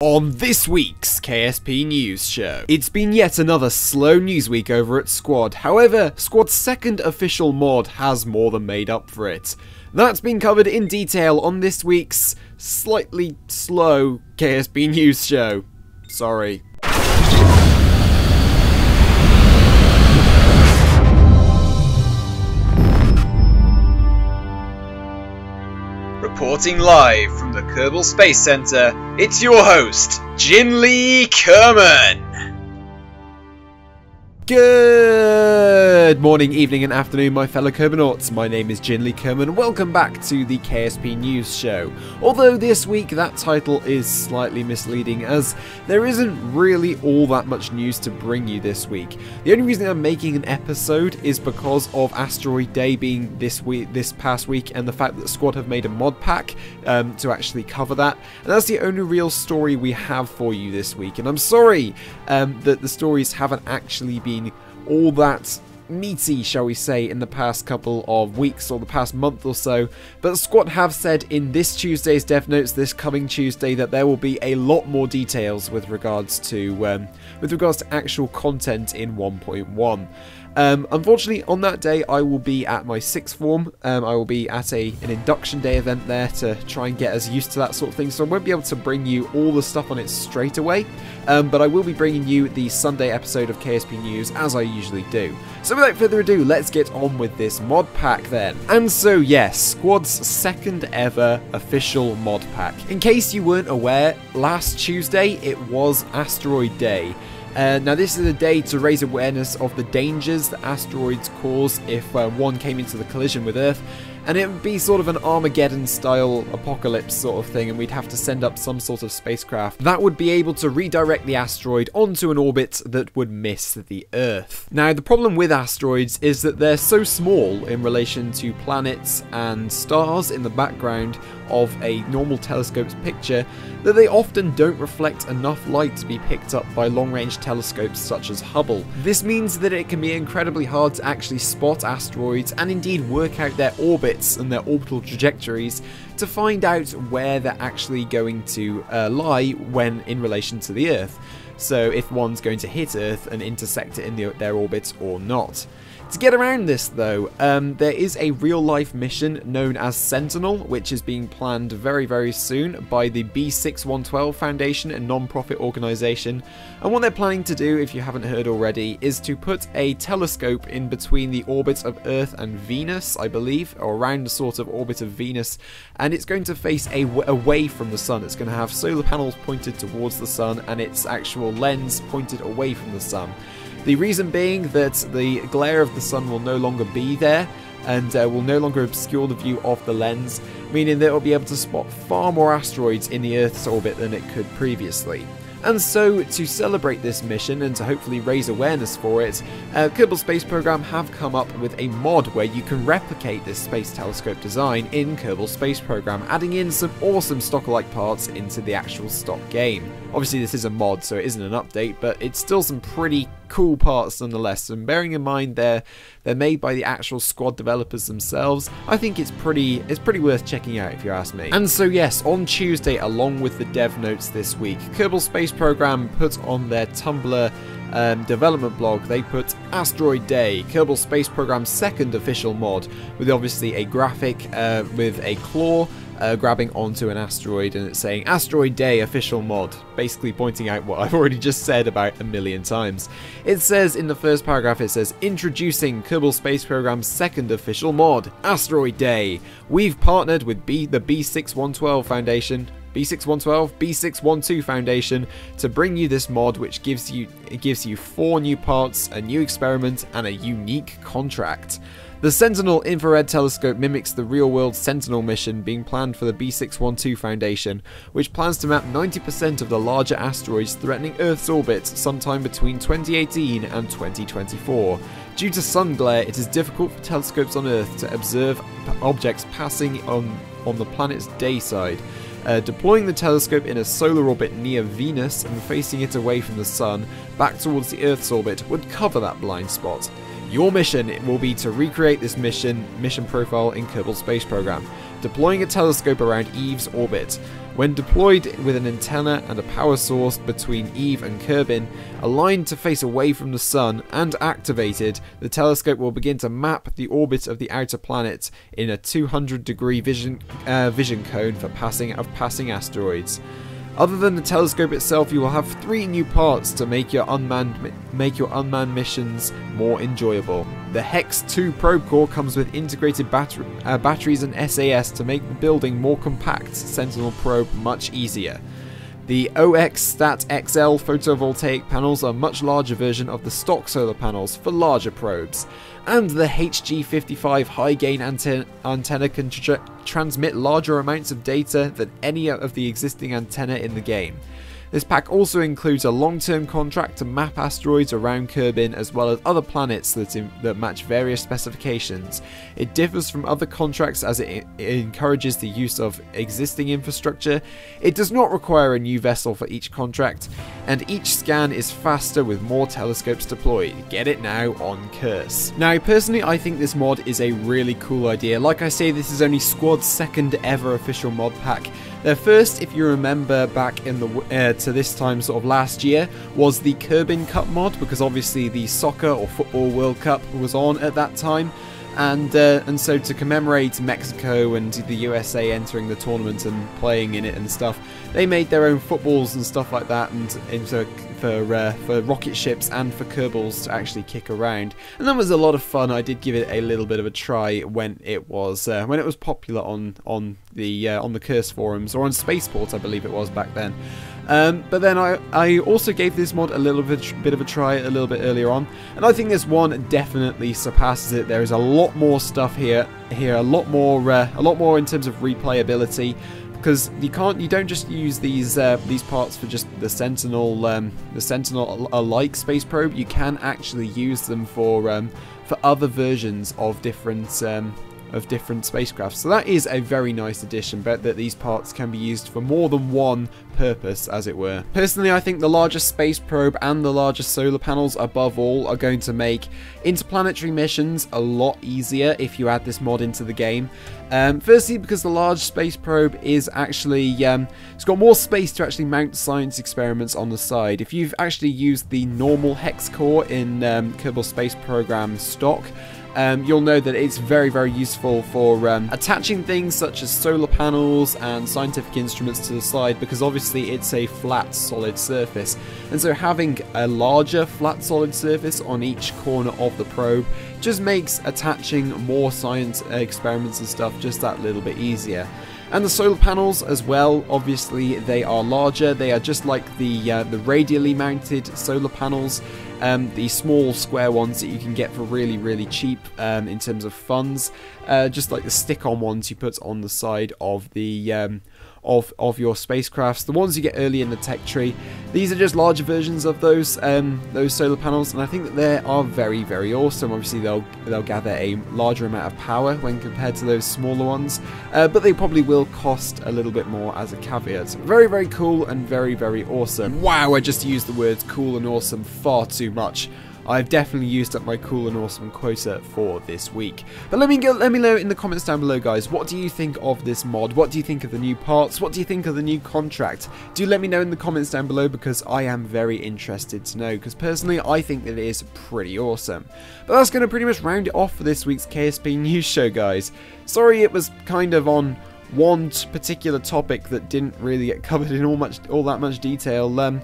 On this week's KSP News Show, it's been yet another slow news week over at Squad. However, Squad's second official mod has more than made up for it. That's been covered in detail on this week's slightly slow KSP News Show. Sorry. Reporting live from the Kerbal Space Center, it's your host, Jinli Kerman. Good morning, evening and afternoon, my fellow Kerbonauts. My name is Jinli Kerman. Welcome back to the KSP News Show. Although this week that title is slightly misleading, as there isn't really all that much news to bring you this week. The only reason I'm making an episode is because of Asteroid Day being this past week, and the fact that Squad have made a mod pack to actually cover that. And that's the only real story we have for you this week. And I'm sorry that the stories haven't actually been all that meaty, shall we say, in the past couple of weeks or the past month or so, but Squad have said in this Tuesday's dev notes, this coming Tuesday, that there will be a lot more details with regards to actual content in 1.1. Unfortunately, on that day, I will be at my sixth form. I will be at an induction day event there to try and get us used to that sort of thing, so I won't be able to bring you all the stuff on it straight away, but I will be bringing you the Sunday episode of KSP News, as I usually do. So without further ado, let's get on with this mod pack then. And so yes, Squad's second ever official mod pack. In case you weren't aware, last Tuesday it was Asteroid Day. Now this is a day to raise awareness of the dangers that asteroids cause if one came into the collision with Earth, and it would be sort of an Armageddon style apocalypse sort of thing, and we'd have to send up some sort of spacecraft that would be able to redirect the asteroid onto an orbit that would miss the Earth. Now the problem with asteroids is that they're so small in relation to planets and stars in the background of a normal telescope's picture that they often don't reflect enough light to be picked up by long-range telescopes such as Hubble. This means that it can be incredibly hard to actually spot asteroids and indeed work out their orbits and their orbital trajectories to find out where they're actually going to lie when in relation to the Earth. So if one's going to hit Earth and intersect it in their orbit or not. To get around this though, there is a real-life mission known as Sentinel, which is being planned very, very soon by the B6112 Foundation, a non-profit organisation. And what they're planning to do, if you haven't heard already, is to put a telescope in between the orbits of Earth and Venus, I believe, or around the sort of orbit of Venus, and it's going to face away from the sun. It's going to have solar panels pointed towards the sun and its actual lens pointed away from the sun. The reason being that the glare of the sun will no longer be there and will no longer obscure the view of the lens, meaning that it will be able to spot far more asteroids in the Earth's orbit than it could previously. And so, to celebrate this mission and to hopefully raise awareness for it, Kerbal Space Program have come up with a mod where you can replicate this space telescope design in Kerbal Space Program, adding in some awesome stock-alike parts into the actual stock game. Obviously this is a mod, so it isn't an update, but it's still some pretty cool parts nonetheless, and bearing in mind they're made by the actual Squad developers themselves, I think it's pretty worth checking out if you ask me. And so yes, on Tuesday, along with the dev notes this week, Kerbal Space Program put on their Tumblr development blog, they put Asteroid Day, Kerbal Space Program's second official mod, with obviously a graphic with a claw grabbing onto an asteroid, and it's saying Asteroid Day official mod, basically pointing out what I've already just said about a million times. It says in the first paragraph, it says, introducing Kerbal Space Program's second official mod, Asteroid Day. We've partnered with the B6112 Foundation, B612 Foundation to bring you this mod, which gives you 4 new parts, a new experiment, and a unique contract. The Sentinel infrared telescope mimics the real-world Sentinel mission being planned for the B612 Foundation, which plans to map 90% of the larger asteroids threatening Earth's orbit sometime between 2018 and 2024. Due to sun glare, it is difficult for telescopes on Earth to observe objects passing on the planet's day side. Deploying the telescope in a solar orbit near Venus and facing it away from the sun, back towards the Earth's orbit, would cover that blind spot. Your mission will be to recreate this mission profile in Kerbal Space Program, deploying a telescope around Eve's orbit. When deployed with an antenna and a power source between Eve and Kerbin, aligned to face away from the sun and activated, the telescope will begin to map the orbit of the outer planet in a 200-degree vision cone for passing asteroids. Other than the telescope itself, you will have 3 new parts to make your unmanned missions more enjoyable. The Hex 2 probe core comes with integrated batteries and SAS to make the building more compact, Sentinel probe much easier. The OX Stat XL photovoltaic panels are a much larger version of the stock solar panels for larger probes. And the HG55 high-gain antenna can transmit larger amounts of data than any of the existing antenna in the game. This pack also includes a long-term contract to map asteroids around Kerbin as well as other planets that match various specifications. It differs from other contracts as it encourages the use of existing infrastructure. It does not require a new vessel for each contract, and each scan is faster with more telescopes deployed. Get it now on Curse. Now, personally, I think this mod is a really cool idea. Like I say, this is only Squad's second ever official mod pack. Their first, if you remember back in the to this time sort of last year, was the Kerbin Cup mod, because obviously the Soccer or Football World Cup was on at that time. And so to commemorate Mexico and the USA entering the tournament and playing in it and stuff, they made their own footballs and stuff like that, and for rocket ships and for Kerbals to actually kick around, and that was a lot of fun. I did give it a little bit of a try when it was popular on the Curse forums, or on Spaceport, I believe it was back then. But then I also gave this mod a little bit of a try a little bit earlier on, and I think this one definitely surpasses it. There is a lot more stuff here, a lot more in terms of replayability, because you don't just use these parts for just the Sentinel alike space probe. You can actually use them for other versions of different spacecraft. So that is a very nice addition, but that these parts can be used for more than one purpose, as it were. Personally, I think the largest space probe and the largest solar panels above all are going to make interplanetary missions a lot easier if you add this mod into the game. Firstly, because the large space probe is actually it's got more space to actually mount science experiments on the side. If you've actually used the normal hex core in Kerbal Space Program stock, you'll know that it's very, very useful for attaching things such as solar panels and scientific instruments to the side, because obviously it's a flat, solid surface. And so having a larger, flat, solid surface on each corner of the probe just makes attaching more science experiments and stuff just that little bit easier. And the solar panels as well, obviously they are larger. They are just like the radially mounted solar panels, the small square ones that you can get for really, really cheap in terms of funds, just like the stick-on ones you put on the side of the of your spacecrafts. The ones you get early in the tech tree, these are just larger versions of those solar panels, and I think that they are very, very awesome. Obviously they'll gather a larger amount of power when compared to those smaller ones, but they probably will cost a little bit more as a caveat. Very, very cool and very, very awesome. Wow, I just used the words cool and awesome far too much. I've definitely used up my cool and awesome quota for this week. But let me know in the comments down below, guys, what do you think of this mod? What do you think of the new parts? What do you think of the new contract? Do let me know in the comments down below, because I am very interested to know, because personally I think that it is pretty awesome. But that's going to pretty much round it off for this week's KSP News Show, guys. Sorry it was kind of on one particular topic that didn't really get covered in all that much detail.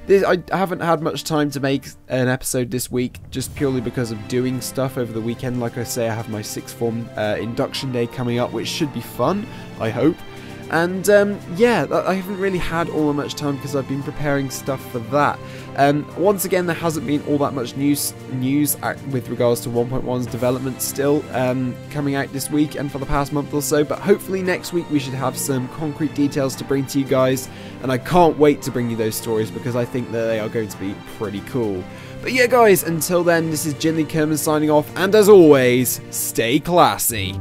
I haven't had much time to make an episode this week, just purely because of doing stuff over the weekend. Like I say, I have my 6th form induction day coming up, which should be fun, I hope. And yeah, I haven't really had all that much time because I've been preparing stuff for that. Once again, there hasn't been all that much news with regards to 1.1's development still coming out this week and for the past month or so, but hopefully next week we should have some concrete details to bring to you guys, and I can't wait to bring you those stories because I think that they are going to be pretty cool. But yeah, guys, until then, this is Jinley Kerman signing off, and as always, stay classy.